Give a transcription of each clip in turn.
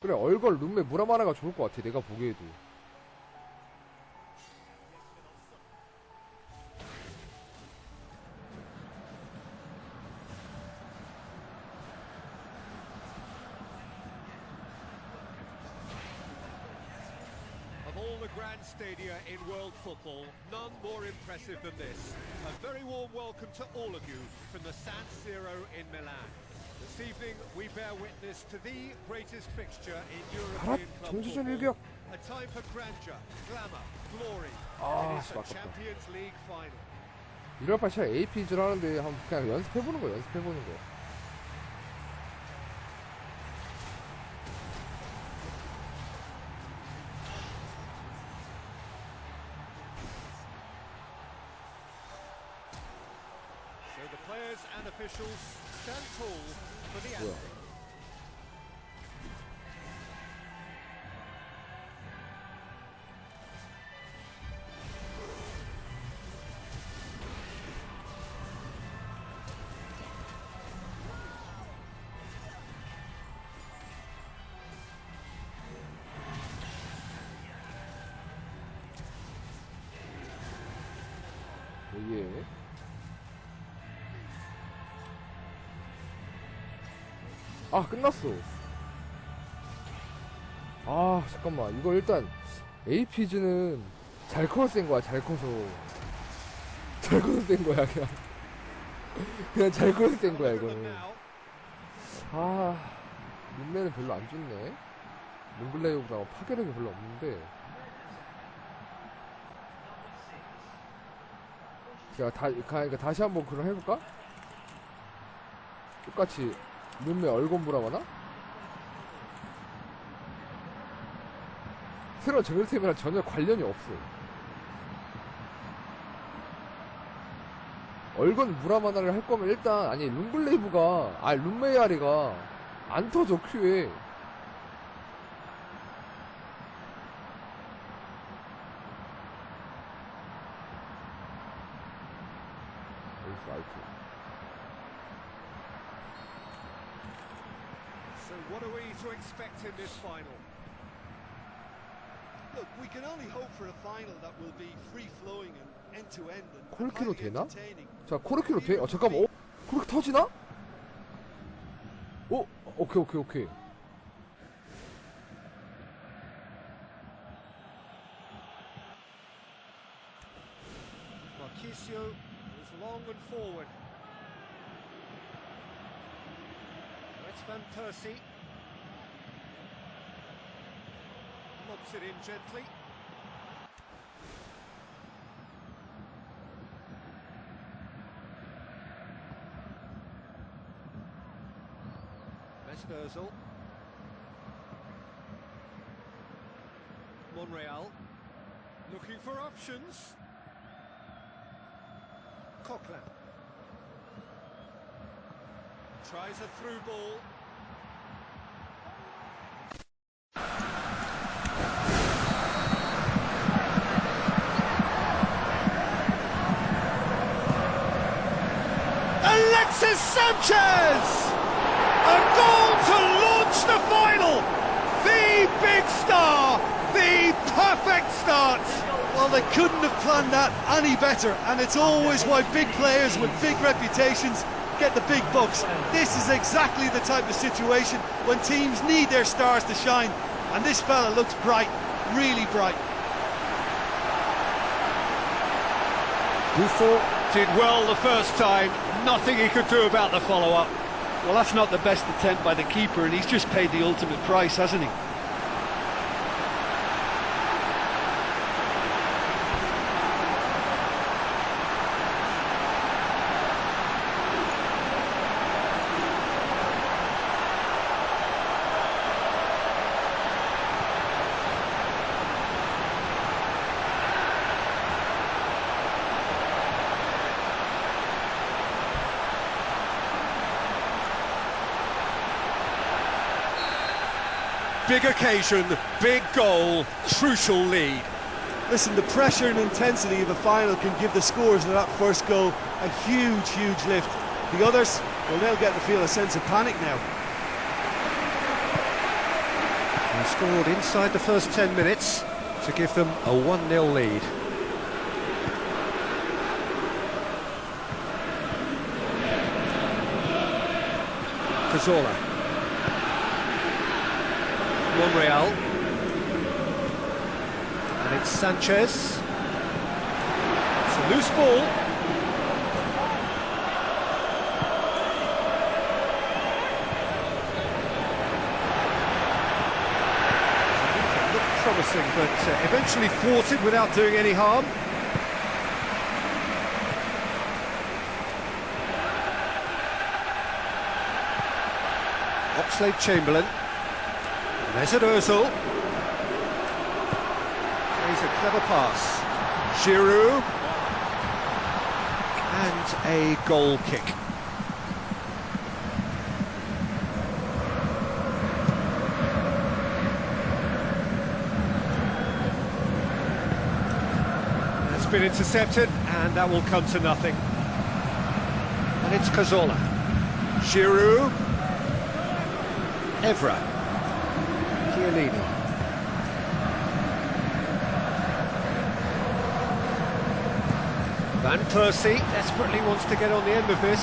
그래, 얼걸 룸메 무라마나가 좋을 것 같아, 내가 보기에도. Of all the grand stadia in world football, none more impressive than this. A very warm welcome to all of you from the San Siro in Milan. This evening, we bear witness to the greatest fixture in European club football. A time for grandeur, glamour, glory. It is the Champions League final. 이럴 바에 제가 AP줄 하는데 한번 그냥 연습해보는 거, 연습해보는 거. So the players and officials stand tall for the anthem. 예. 아, 끝났어. 아, 잠깐만. 이거 일단 APG는 잘 커서 센 거야, 잘 커서. 잘 커서 센 거야, 그냥. 그냥 잘 커서 센 거야, 이거는. 아, 룸메는 별로 안 좋네. 룸블레이보다 파괴력이 별로 없는데. 제가 그러니까 다시 한번 그럼 해볼까? 똑같이 룸메 얼건부라거나? 새로운 정글팀이랑 전혀 관련이 없어. 얼건 무라마나를 할 거면 일단, 아니, 룸블레이브가, 아니, 룸메이아리가 안 터져, 큐에. So what are we to expect in this final? Look, we can only hope for a final that will be free-flowing and end-to-end and 코르키로 highly 되나? entertaining. 자, 코르키로 돼? 잠깐만, 코르키 터지나? 오케이. Marquisio is long and forward. It's Van Persie. Lobs it in gently. Mestözel. Monreal. Looking for options. Coquelin. Tries a through ball. Alexis Sanchez! A goal to launch the final! The big star! The perfect start! Well, they couldn't have planned that any better, and it's always why big players with big reputations get the big bucks. This is exactly the type of situation when teams need their stars to shine, and this fella looks bright, really bright. Buffon did well the first time, nothing he could do about the follow-up. Well, that's not the best attempt by the keeper, and he's just paid the ultimate price, hasn't he? Big occasion, big goal, crucial lead. Listen, the pressure and intensity of a final can give the scorers of that first goal a huge lift. The others, well, they'll get to feel a sense of panic now. He scored inside the first 10 minutes to give them a 1-0 lead. Cazorla. Monreal. And it's Sanchez. It's a loose ball. Promising, but eventually thwarted without doing any harm. Oxlade-Chamberlain. Mesut Ozil. He's a clever pass. Giroud. And a goal kick. Been intercepted, and that will come to nothing. And it's Cazorla. Giroud. Evra. Chiellini. Van Persie desperately wants to get on the end of this.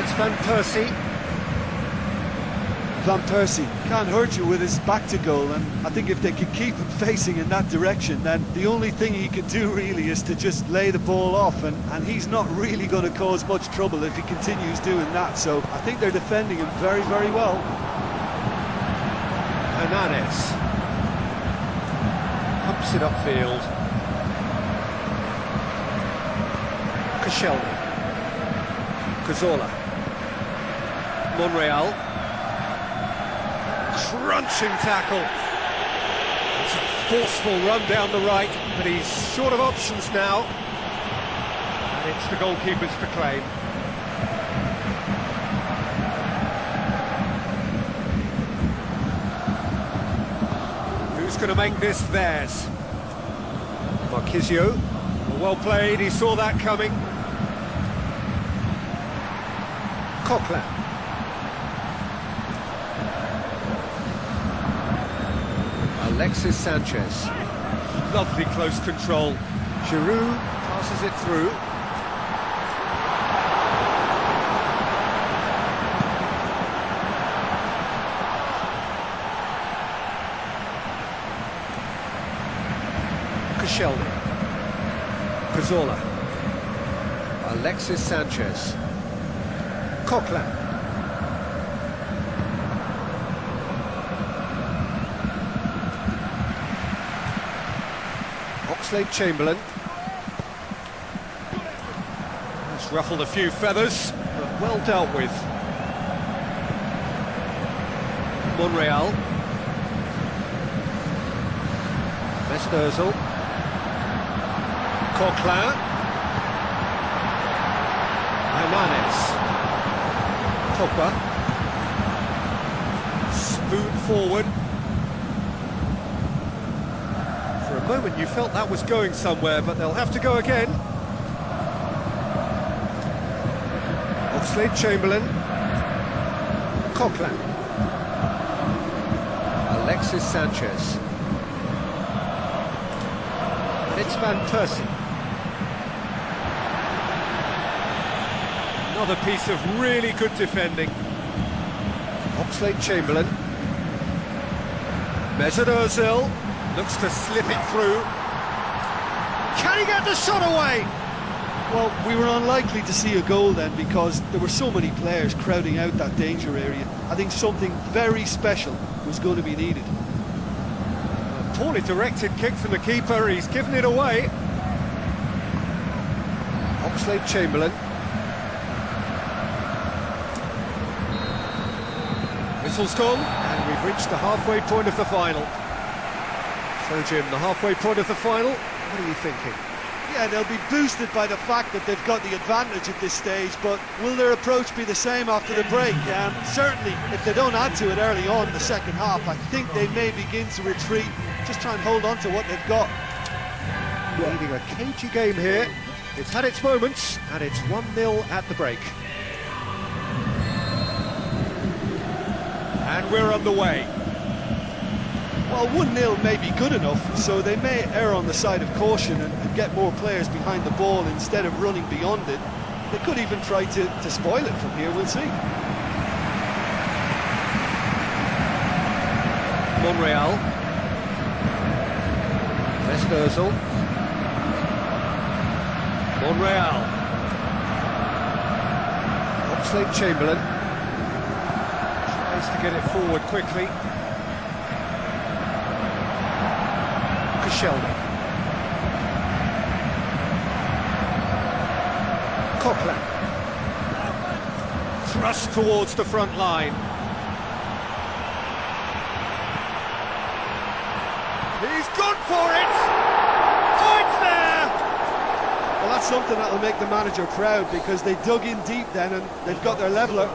It's Van Persie. Van Persie can't hurt you with his back to goal, and I think if they could keep him facing in that direction, then the only thing he could do really is to just lay the ball off, and he's not really going to cause much trouble if he continues doing that. So I think they're defending him very, very well. Hernandez pumps it upfield. Koscielny. Cazorla. Monreal. Crunching tackle. It's a forceful run down the right, but he's short of options now. And it's the goalkeeper's to claim. Who's going to make this theirs? Marquisio. Well played, he saw that coming. Coquelin. Alexis Sanchez. Lovely close control. Giroud passes it through. Koscielny. Cazorla. Alexis Sanchez. Coquelin. Oxlade-Chamberlain. It's ruffled a few feathers, but well dealt with. Monreal. Mesut Ozil. Coquelin. Hernandez. Pogba. Spoon forward. For a moment you felt that was going somewhere, but they'll have to go again. Oxlade-Chamberlain. Coquelin. Alexis Sanchez. It's Van Persie. Another piece of really good defending. Oxlade-Chamberlain. Mesut Ozil looks to slip it through. Can he get the shot away? Well, we were unlikely to see a goal then because there were so many players crowding out that danger area. I think something very special was going to be needed. A poorly directed kick from the keeper, he's given it away. Oxlade-Chamberlain. Whistle's gone, and we've reached the halfway point of the final. So Jim, the halfway point of the final, what are you thinking? Yeah, they'll be boosted by the fact that they've got the advantage at this stage, but will their approach be the same after the break? Certainly, if they don't add to it early on in the second half, I think they may begin to retreat, just try and hold on to what they've got. Leading a cagey game here. It's had its moments, and it's 1-0 at the break. and we're underway. Well, 1-0 may be good enough, so they may err on the side of caution and get more players behind the ball instead of running beyond it. They could even try to spoil it from here, we'll see. Monreal. Mesut Ozil. Monreal. Oxlade-Chamberlain. Tries to get it forward quickly. Koscielny. Coquelin. Thrust towards the front line. He's gone for it! Oh, it's there! Well, that's something that will make the manager proud, because they dug in deep then and they've got their leveller.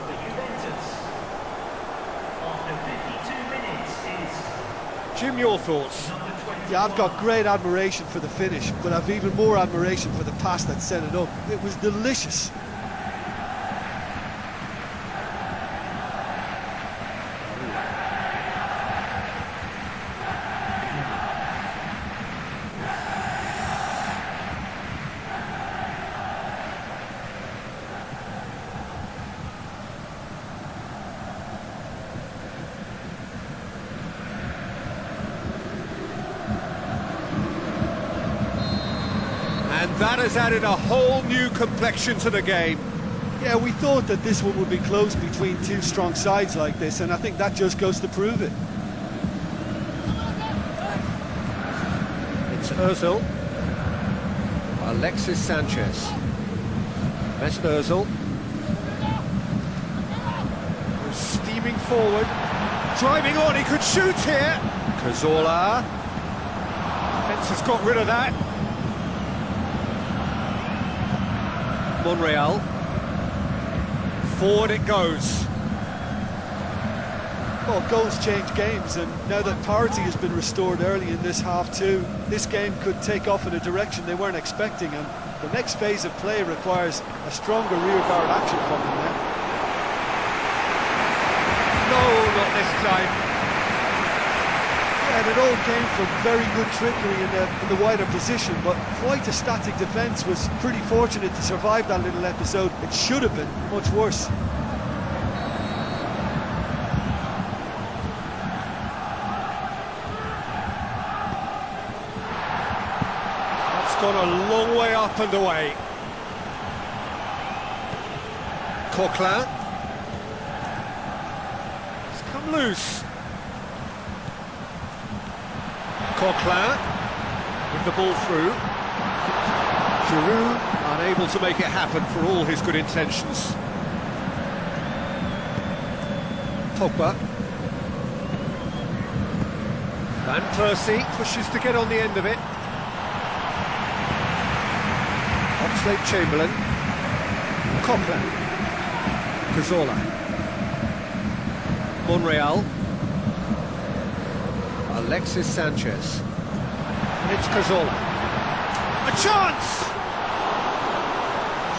Jim, your thoughts? Yeah, I've got great admiration for the finish, but I've even more admiration for the pass that set it up. It was delicious. And that has added a whole new complexion to the game. Yeah, we thought that this one would be close between two strong sides like this, and I think that just goes to prove it. It's Ozil. Alexis Sanchez. Mesut Ozil. Steaming forward. Driving on, he could shoot here. Cazorla. Defence has got rid of that. Monreal. Forward it goes. Well, goals change games, and now that parity has been restored early in this half too, this game could take off in a direction they weren't expecting, and the next phase of play requires a stronger rearguard action from them now. No, not this time. And it all came from very good trickery in the wider position, but quite a static defence. Was pretty fortunate to survive that little episode. It should have been much worse. That's gone a long way up and away. Coquelin. It's come loose. Coquelin with the ball through. Giroud unable to make it happen for all his good intentions. Pogba. Van Persie pushes to get on the end of it. Oxlade-Chamberlain. Coquelin. Cazorla. Monreal. Alexis Sanchez. And it's Cazorla. A chance!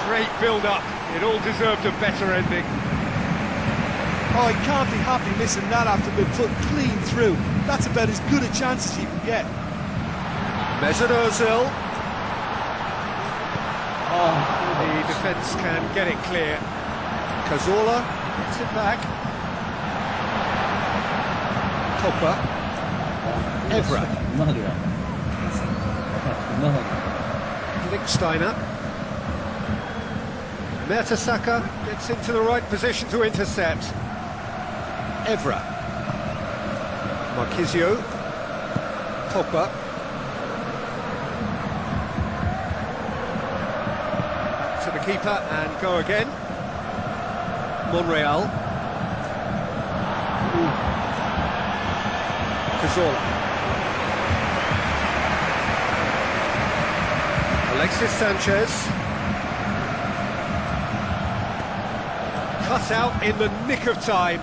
Great build-up. It all deserved a better ending. Oh, he can't be happy missing that after being put clean through. That's about as good a chance as you can get. Mesut Ozil. Oh, the defence can get it clear. Cazorla gets it back. Pogba. Evra. Lichtsteiner. Mertesacker gets into the right position to intercept. Evra. Marquisio. Pogba. To the keeper and go again. Monreal. Cazorla. Alexis Sanchez. Cut out in the nick of time.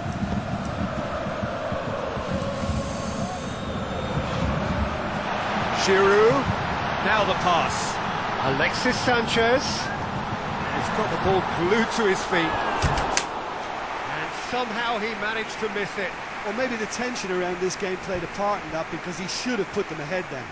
Giroud. Now the pass. Alexis Sanchez. He's got the ball glued to his feet. And somehow he managed to miss it. Or maybe the tension around this game played a part in that, because he should have put them ahead then.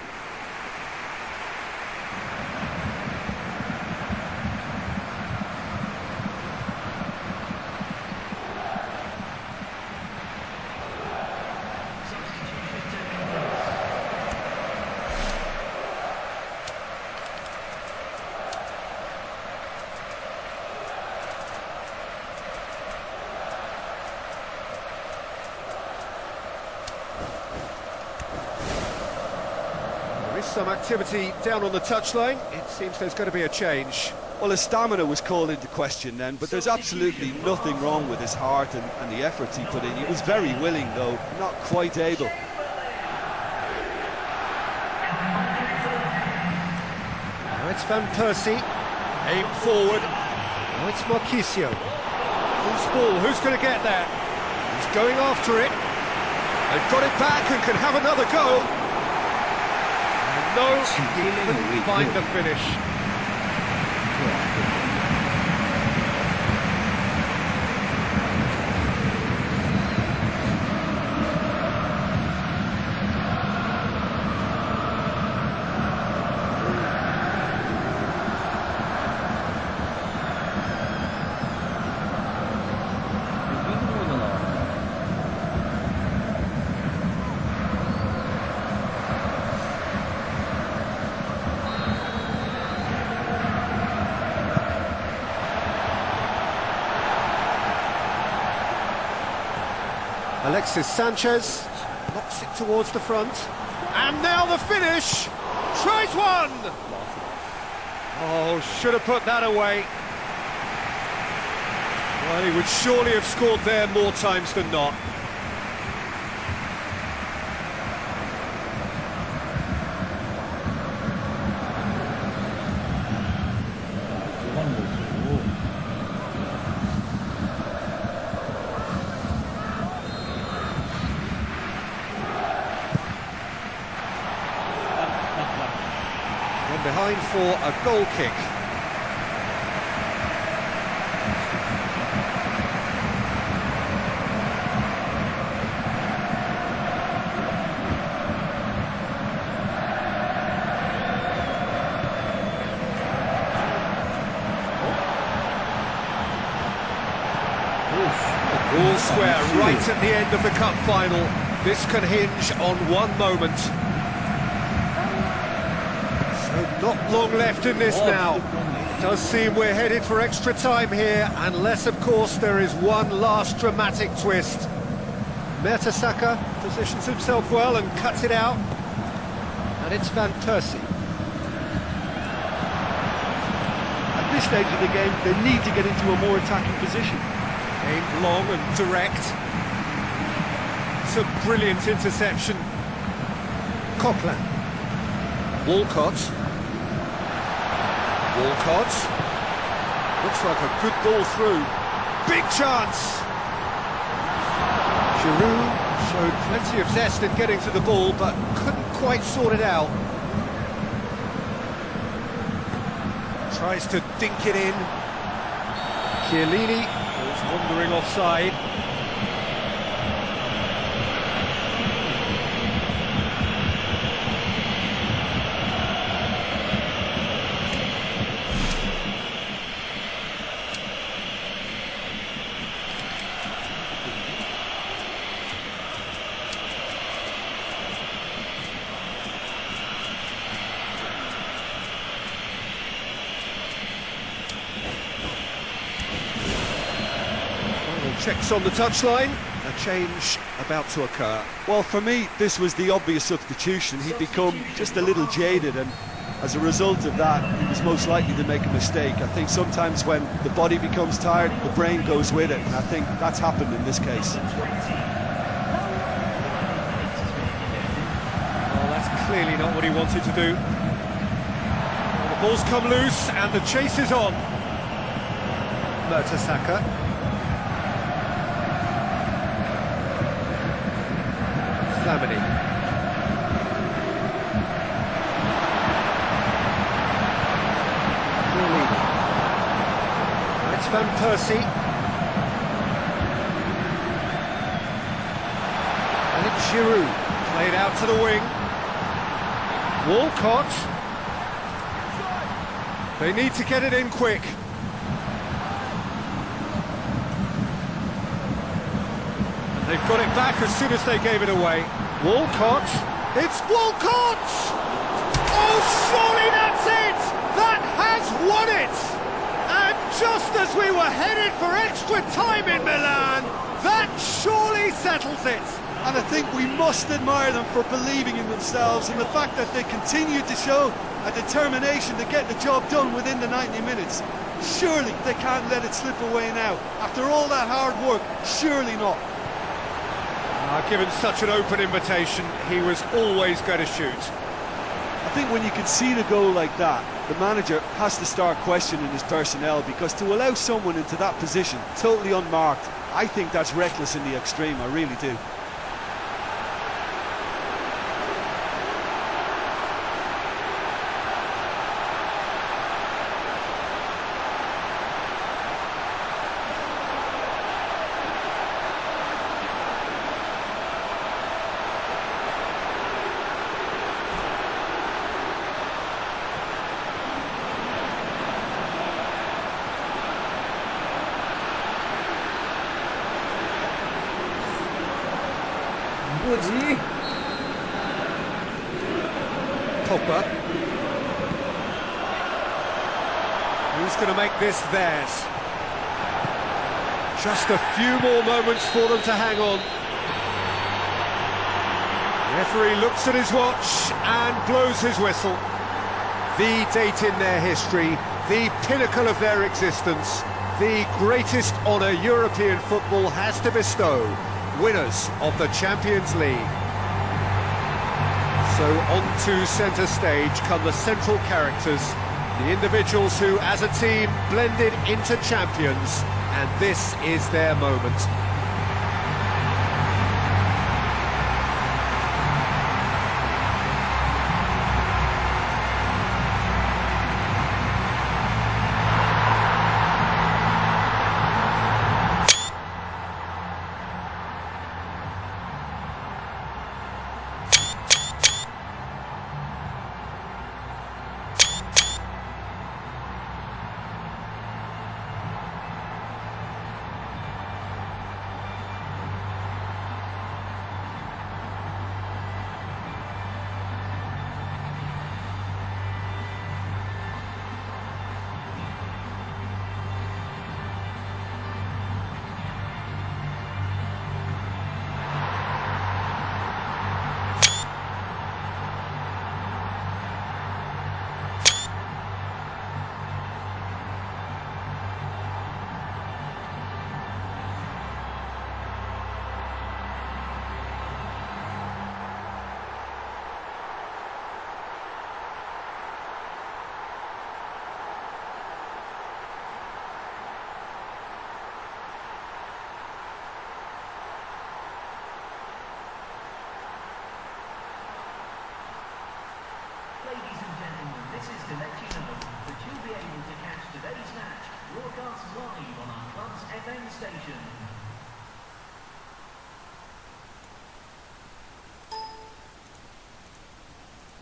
Some activity down on the touchline. It seems there's going to be a change. Well, his stamina was called into question then, but there's absolutely nothing wrong with his heart and the efforts he put in. He was very willing, though, not quite able. Now it's Van Persie, aim forward. Now it's Marquisio. Who's ball? Who's going to get there? He's going after it. They've got it back and can have another go. No, he couldn't find the finish. Alexis Sanchez knocks it towards the front, and now the finish! Tries one! Oh, should have put that away. Well, he would surely have scored there more times than not. Behind for a goal kick. All square right at the end of the cup final. This can hinge on one moment. Not long left in this now. It does seem we're headed for extra time here, unless, of course, there is one last dramatic twist. Mertesacker positions himself well and cuts it out. And it's Van Persie. At this stage of the game, they need to get into a more attacking position. Aimed long and direct. It's a brilliant interception. Coquelin. Walcott. Walcott. Looks like a good ball through. Big chance! Giroud showed plenty of zest in getting to the ball, but couldn't quite sort it out. Tries to dink it in. Chiellini was wandering offside. Checks on the touchline, a change about to occur. Well, for me, this was the obvious substitution. He'd become just a little jaded, and as a result of that, he was most likely to make a mistake. I think sometimes when the body becomes tired, the brain goes with it, and I think that's happened in this case. Well, that's clearly not what he wanted to do. Well, the ball's come loose, and the chase is on. Mertesacker. Flamini. It's Van Persie. Giroud played out to the wing. Walcott. They need to get it in quick. And they've got it back as soon as they gave it away. Walcott. It's Walcott! Oh, surely that's it! That has won it! And just as we were headed for extra time in Milan, that surely settles it! And I think we must admire them for believing in themselves and the fact that they continued to show a determination to get the job done within the 90 minutes. Surely they can't let it slip away now. After all that hard work, surely not. Given such an open invitation, he was always going to shoot. I think when you can see the goal like that, the manager has to start questioning his personnel, because to allow someone into that position, totally unmarked, I think that's reckless in the extreme, I really do. 뭐지? Pogba. Who's going to make this theirs? Just a few more moments for them to hang on. Referee looks at his watch and blows his whistle. The date in their history, the pinnacle of their existence, the greatest honour European football has to bestow. Winners of the Champions League. So onto centre stage come the central characters, the individuals who as a team blended into champions, and this is their moment. Ladies and gentlemen, this is to let you know that you'll be able to catch today's match broadcast live on our club's FM station.